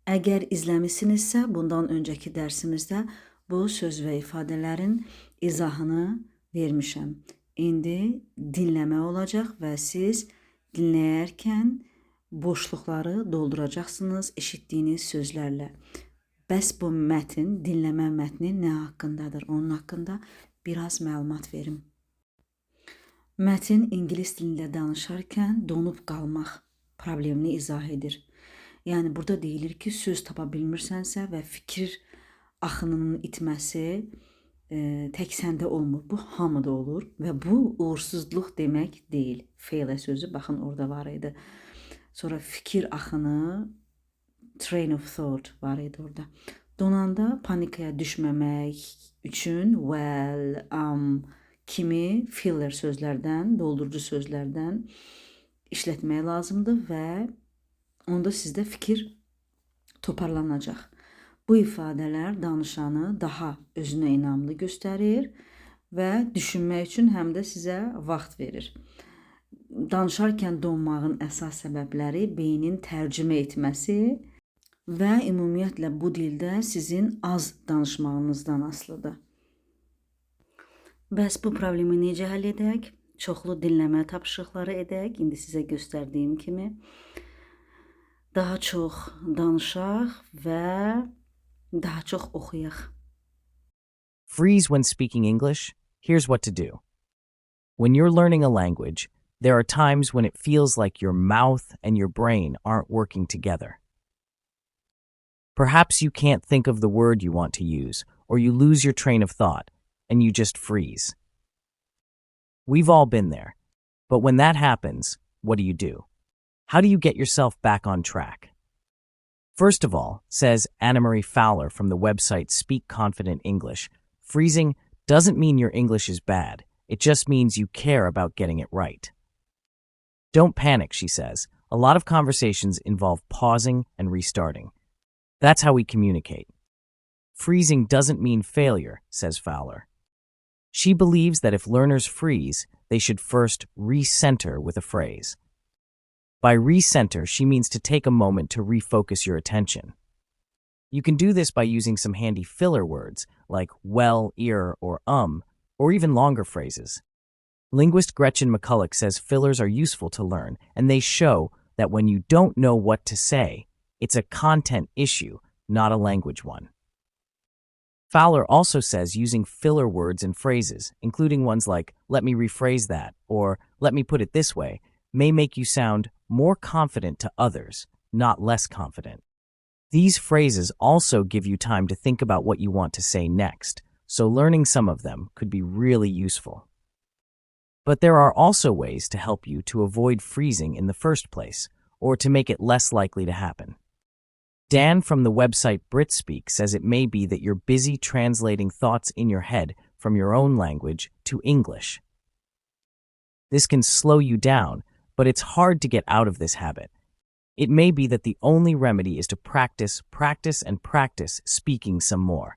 Əgər izləmisinizsə, bundan öncəki dərsimizdə bu söz və ifadələrin izahını vermişəm. İndi dinləmə olacaq və siz dinləyərkən boşluqları dolduracaqsınız eşitdiyiniz sözlərlə. Bəs bu mətn, dinləmə mətni nə haqqındadır? Onun haqqında biraz məlumat verim. Mətn ingilis dilində danışarkən donub qalmaq problemini izah edir. Yəni burada deyilir ki, söz tapa bilmirsənsə və fikir axınının itməsi tək səndə olmur. Bu hamıda olur və bu uğursuzluq demək deyil. Failure sözü baxın orada var idi. Sonra fikir axını, train of thought var idi orada. Donanda panikaya düşməmək üçün well, kimi filler sözlərdən, doldurucu sözlərdən işlətmək lazımdır və onda sizdə fikir toparlanacaq. Bu ifadələr danışanı daha özünə inamlı göstərir və düşünmək üçün həm də sizə vaxt verir. Danışarkən donmağın əsas səbəbləri beynin tərcümə etməsi və ümumiyyətlə bu dildə sizin az danışmağınızdan asılıdır. Bəs bu problemi necə həll edək? Çoxlu dinləmə tapşırıqları edək. İndi sizə göstərdiyim kimi daha çox danışaq və daha çox oxuyaq. Freeze when speaking English. Here's what to do. When you're learning a language, there are times when it feels like your mouth and your brain aren't working together. Perhaps you can't think of the word you want to use, or you lose your train of thought, and you just freeze. We've all been there. But when that happens, what do? How do you get yourself back on track? First of all, says Anna-Marie Fowler from the website Speak Confident English, freezing doesn't mean your English is bad. It just means you care about getting it right. Don't panic, she says. A lot of conversations involve pausing and restarting. That's how we communicate. Freezing doesn't mean failure, says Fowler. She believes that if learners freeze, they should first recenter with a phrase. By recenter, she means to take a moment to refocus your attention. You can do this by using some handy filler words like well, ear, or even longer phrases. Linguist Gretchen McCulloch says fillers are useful to learn, and they show that when you don't know what to say, it's a content issue, not a language one. Fowler also says using filler words and phrases, including ones like, let me rephrase that, or let me put it this way, may make you sound more confident to others, not less confident. These phrases also give you time to think about what you want to say next, so learning some of them could be really useful. But there are also ways to help you to avoid freezing in the first place, or to make it less likely to happen. Dan from the website BritSpeak says it may be that you're busy translating thoughts in your head from your own language to English. This can slow you down, but it's hard to get out of this habit. It may be that the only remedy is to practice speaking some more.